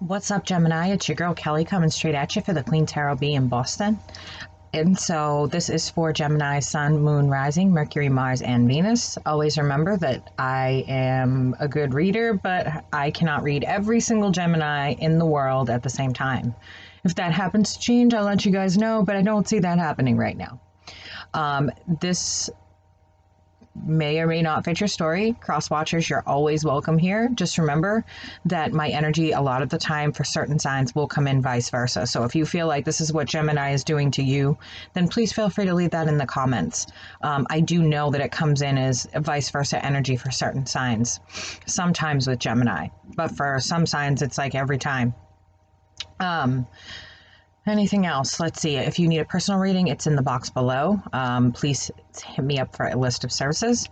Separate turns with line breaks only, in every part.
What's up, Gemini? It's your girl Kelly coming straight at you for the Queen Tarot Bee in Boston. And so this is for Gemini, Sun, Moon, Rising, Mercury, Mars, and Venus. Always remember that I am a good reader, but I cannot read every single Gemini in the world at the same time. If that happens to change, I'll let you guys know, but I don't see that happening right now. This may or may not fit your story. Cross watchers, you're always welcome here. Just remember that my energy a lot of the time for certain signs will come in vice versa. So if you feel like this is what Gemini is doing to you, then please feel free to leave that in the comments. I do know that it comes in as vice versa energy for certain signs, sometimes with Gemini, but for some signs it's like every time. Anything else? Let's see. If you need a personal reading, it's in the box below. Please hit me up for a list of services.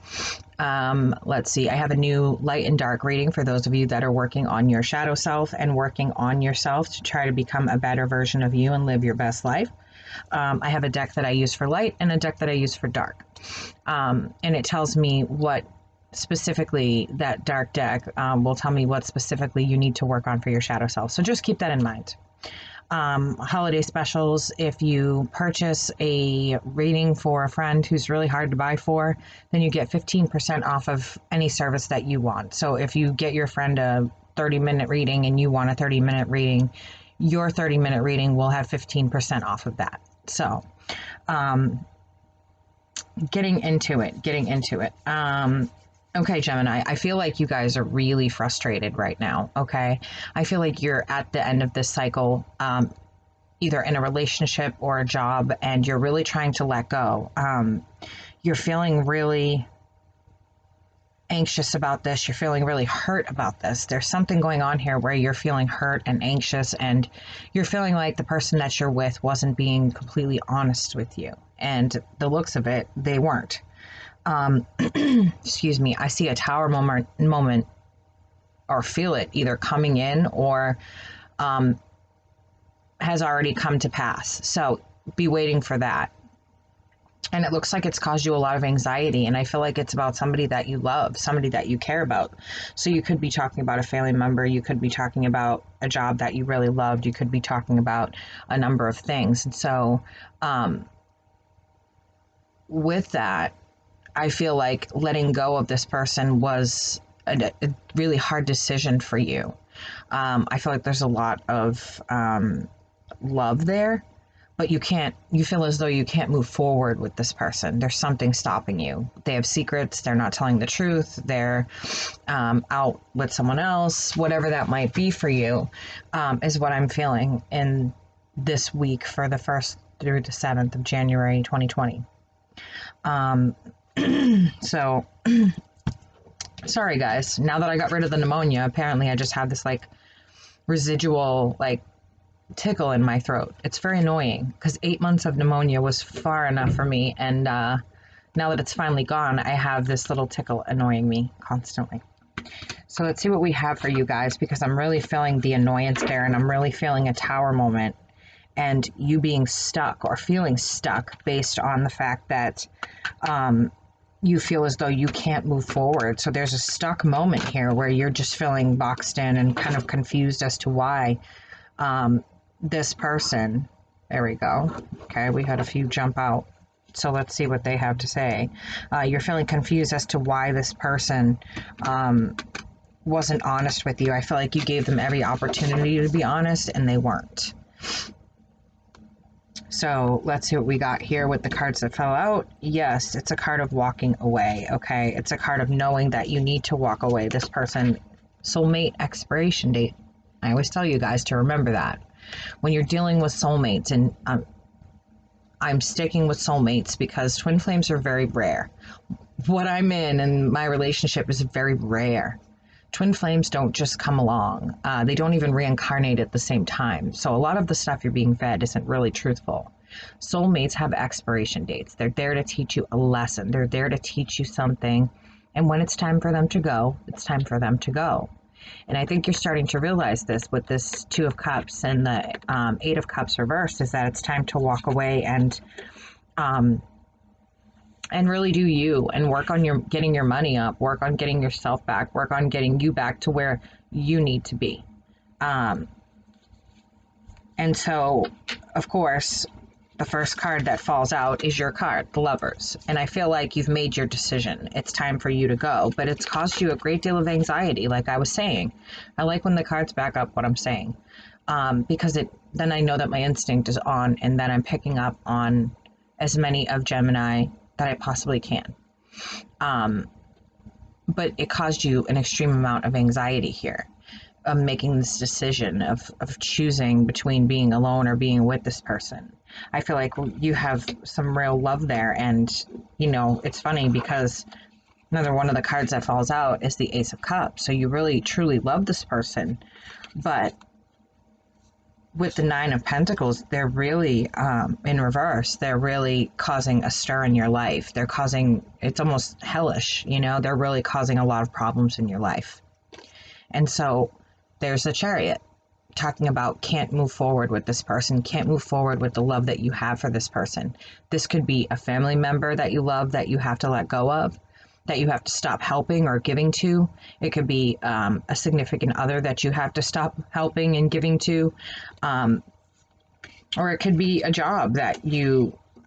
Let's see. I have a new light and dark reading for those of you that are working on your shadow self and working on yourself to try to become a better version of you and live your best life. I have a deck that I use for light and a deck that I use for dark. And it tells me what specifically that dark deck will tell me what specifically you need to work on for your shadow self. So just keep that in mind. Holiday specials. If you purchase a reading for a friend who's really hard to buy for, then you get 15% off of any service that you want. So if you get your friend a 30-minute reading and you want a 30-minute reading, your 30-minute reading will have 15% off of that. So getting into it. Okay, Gemini, I feel like you guys are really frustrated right now, okay? I feel like you're at the end of this cycle, either in a relationship or a job, and you're really trying to let go. You're feeling really anxious about this. You're feeling really hurt about this. There's something going on here where you're feeling hurt and anxious, and you're feeling like the person that you're with wasn't being completely honest with you. And the looks of it, they weren't. Excuse me, I see a tower moment or feel it either coming in or has already come to pass. So be waiting for that. And it looks like it's caused you a lot of anxiety. And I feel like it's about somebody that you love, somebody that you care about. So you could be talking about a family member. You could be talking about a job that you really loved. You could be talking about a number of things. And so with that, I feel like letting go of this person was a really hard decision for you. I feel like there's a lot of love there, but you feel as though you can't move forward with this person. There's something stopping you. They have secrets. They're not telling the truth. They're out with someone else. Whatever that might be for you is what I'm feeling in this week for the 1st through the 7th of January, 2020. So, sorry guys, now that I got rid of the pneumonia, apparently I just have this like residual like tickle in my throat. It's very annoying because 8 months of pneumonia was far enough for me, and now that it's finally gone, I have this little tickle annoying me constantly. So let's see what we have for you guys, because I'm really feeling the annoyance there, and I'm really feeling a tower moment and you being stuck or feeling stuck based on the fact that you feel as though you can't move forward. So there's a stuck moment here where you're just feeling boxed in and kind of confused as to why this person, there we go. Okay, we had a few jump out. So let's see what they have to say. You're feeling confused as to why this person wasn't honest with you. I feel like you gave them every opportunity to be honest and they weren't. So let's see what we got here with the cards that fell out. Yes, it's a card of walking away, okay? It's a card of knowing that you need to walk away. This person, soulmate expiration date. I always tell you guys to remember that. When you're dealing with soulmates, and I'm sticking with soulmates because twin flames are very rare. What I'm in and my relationship is very rare. Twin flames don't just come along. They don't even reincarnate at the same time. So a lot of the stuff you're being fed isn't really truthful. Soulmates have expiration dates. They're there to teach you a lesson. They're there to teach you something. And when it's time for them to go, it's time for them to go. And I think you're starting to realize this with this 2 of Cups and the 8 of Cups reversed, is that it's time to walk away and really do you and work on getting your money up, work on getting yourself back, work on getting you back to where you need to be. And so, of course, the first card that falls out is your card, the Lovers. And I feel like you've made your decision. It's time for you to go, but it's caused you a great deal of anxiety, like I was saying. I like when the cards back up what I'm saying, because then I know that my instinct is on and that I'm picking up on as many of Gemini that I possibly can. But it caused you an extreme amount of anxiety here. Making this decision of choosing between being alone or being with this person. I feel like you have some real love there, and it's funny because another one of the cards that falls out is the Ace of Cups. So you really truly love this person, but with the Nine of Pentacles, they're really in reverse. They're really causing a stir in your life. It's almost hellish, they're really causing a lot of problems in your life. And so there's the Chariot talking about can't move forward with this person, can't move forward with the love that you have for this person. This could be a family member that you love that you have to let go of, that you have to stop helping or giving to. It could be a significant other that you have to stop helping and giving to. Or it could be a job that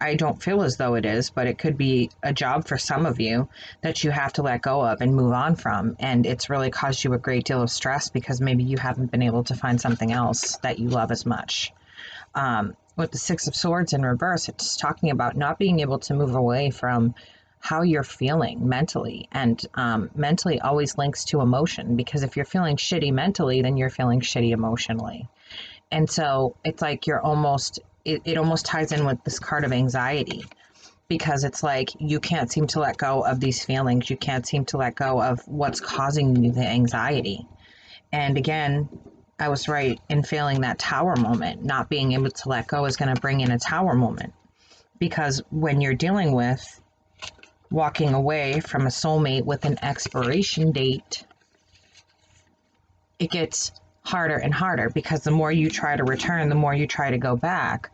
I don't feel as though it is, but it could be a job for some of you that you have to let go of and move on from. And it's really caused you a great deal of stress because maybe you haven't been able to find something else that you love as much. With the Six of Swords in reverse, it's talking about not being able to move away from how you're feeling mentally. And mentally always links to emotion, because if you're feeling shitty mentally, then you're feeling shitty emotionally. And so it's like it almost ties in with this card of anxiety, because it's like you can't seem to let go of these feelings. You can't seem to let go of what's causing you the anxiety. And again, I was right in feeling that Tower moment. Not being able to let go is going to bring in a Tower moment, because when you're dealing with walking away from a soulmate with an expiration date, it gets harder and harder, because the more you try to return, the more you try to go back,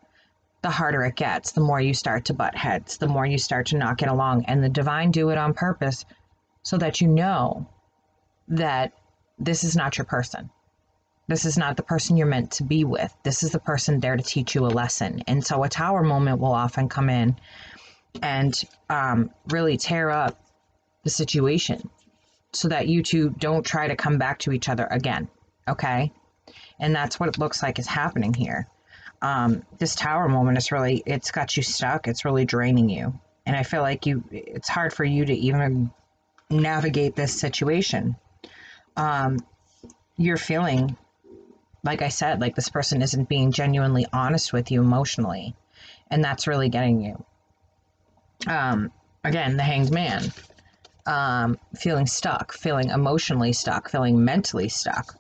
the harder it gets, the more you start to butt heads, the more you start to not get along. And the divine do it on purpose so that you know that this is not your person. This is not the person you're meant to be with. This is the person there to teach you a lesson. And so a Tower moment will often come in and really tear up the situation so that you two don't try to come back to each other again. Okay? And that's what it looks like is happening here. This Tower moment is really, it's got you stuck. It's really draining you. And I feel like it's hard for you to even navigate this situation. You're feeling, like I said, like this person isn't being genuinely honest with you emotionally. And that's really getting you. Again, the Hanged Man. Feeling stuck, feeling emotionally stuck, feeling mentally stuck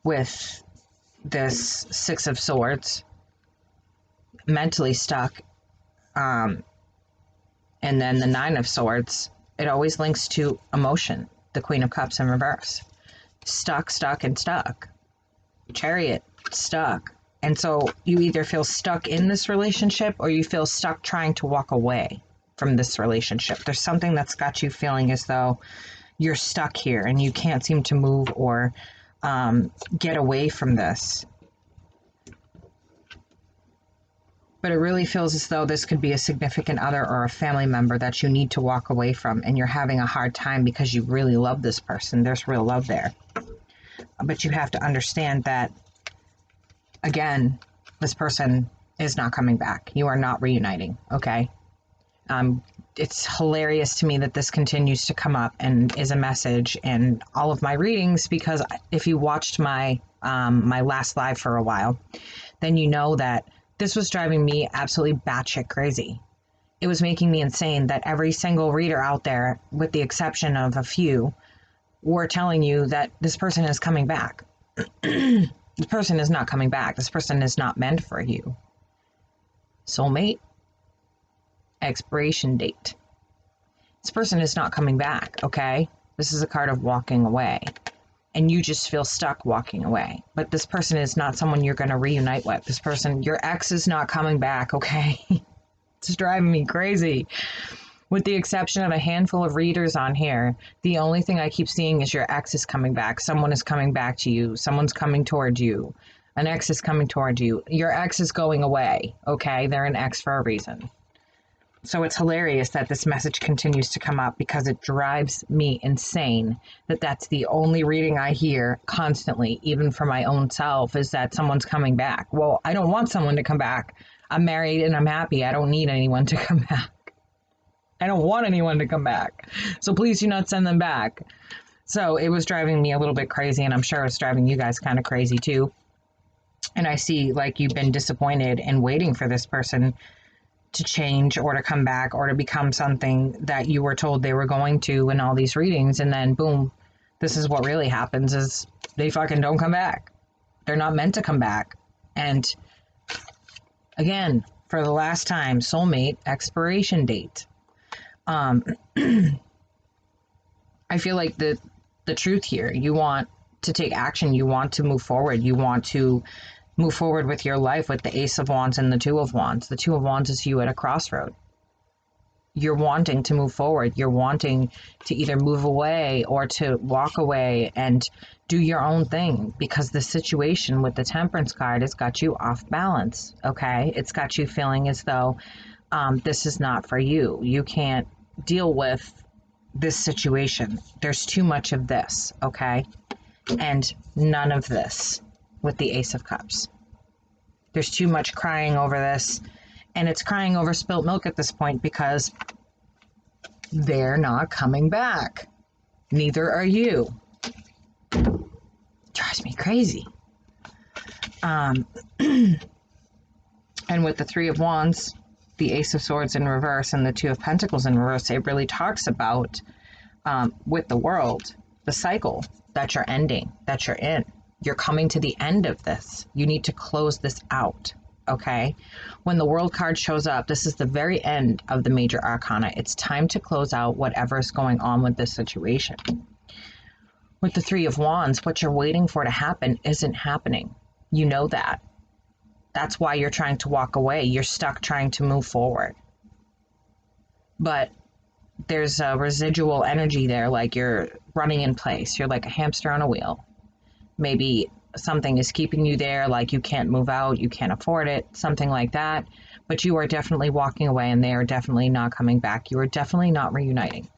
with this Six of Swords, mentally stuck. And then the Nine of Swords, it always links to emotion. The Queen of Cups in reverse. Stuck, and stuck. Chariot, stuck. And so you either feel stuck in this relationship or you feel stuck trying to walk away from this relationship. There's something that's got you feeling as though you're stuck here and you can't seem to move or get away from this. But it really feels as though this could be a significant other or a family member that you need to walk away from, and you're having a hard time because you really love this person. There's real love there. But you have to understand that, again, this person is not coming back. You are not reuniting, okay? It's hilarious to me that this continues to come up and is a message in all of my readings, because if you watched my my last live for a while, then you know that this was driving me absolutely batshit crazy. It was making me insane that every single reader out there, with the exception of a few, were telling you that this person is coming back. This person is not coming back. This person is not meant for you. Soulmate, expiration date. This person is not coming back, okay? This is a card of walking away. And you just feel stuck walking away. But this person is not someone you're going to reunite with. This person, your ex is not coming back, okay? It's driving me crazy. With the exception of a handful of readers on here, the only thing I keep seeing is your ex is coming back. Someone is coming back to you. Someone's coming toward you. An ex is coming toward you. Your ex is going away, okay? They're an ex for a reason. So it's hilarious that this message continues to come up because it drives me insane that that's the only reading I hear constantly, even for my own self, is that someone's coming back. Well, I don't want someone to come back. I'm married and I'm happy. I don't need anyone to come back. I don't want anyone to come back. So please do not send them back. So it was driving me a little bit crazy, and I'm sure it's driving you guys kind of crazy too. And I see like you've been disappointed and waiting for this person to change or to come back or to become something that you were told they were going to in all these readings, and then boom, this is what really happens is they fucking don't come back. They're not meant to come back. And again, for the last time, soulmate expiration date. I feel like the truth here, you want to take action, you want to move forward, you want to move forward with your life with the Ace of Wands and the Two of Wands. The Two of Wands is you at a crossroad. You're wanting to move forward. You're wanting to either move away or to walk away and do your own thing, because the situation with the Temperance card has got you off balance, okay? It's got you feeling as though this is not for you. You can't deal with this situation. There's too much of this, okay? And none of this with the Ace of Cups. There's too much crying over this, and it's crying over spilt milk at this point because they're not coming back. Neither are you. Drives me crazy. And with the Three of Wands, the Ace of Swords in reverse, and the Two of Pentacles in reverse, it really talks about, with the world, the cycle that you're ending, that you're in. You're coming to the end of this. You need to close this out, okay? When the World card shows up, this is the very end of the major arcana. It's time to close out whatever is going on with this situation. With the Three of Wands, what you're waiting for to happen isn't happening. You know that. That's why you're trying to walk away. You're stuck trying to move forward. But there's a residual energy there, like you're running in place. You're like a hamster on a wheel. Maybe something is keeping you there, like you can't move out, you can't afford it, something like that. But you are definitely walking away, and they are definitely not coming back. You are definitely not reuniting.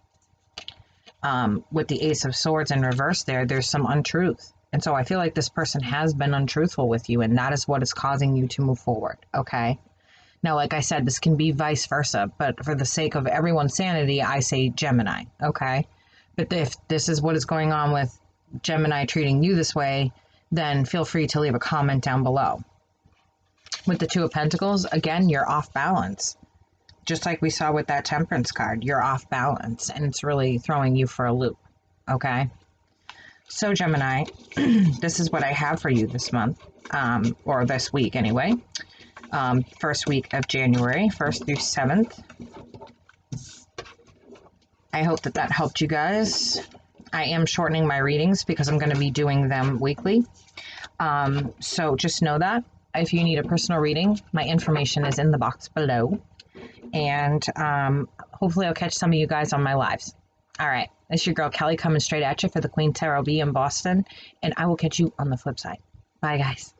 With the Ace of Swords in reverse there's some untruth. And so I feel like this person has been untruthful with you, and that is what is causing you to move forward, okay? Now, like I said, this can be vice versa, but for the sake of everyone's sanity, I say Gemini, okay? But if this is what is going on with Gemini treating you this way, then feel free to leave a comment down below. With the Two of Pentacles, again, you're off balance. Just like we saw with that Temperance card, you're off balance, and it's really throwing you for a loop, okay? So Gemini, this is what I have for you this month, or this week anyway. First week of January, 1st through 7th. I hope that helped you guys. I am shortening my readings because I'm going to be doing them weekly. So just know that. If you need a personal reading, my information is in the box below. And hopefully I'll catch some of you guys on my lives. All right. It's your girl Kelly coming straight at you for the Queen Tarot B in Boston. And I will catch you on the flip side. Bye, guys.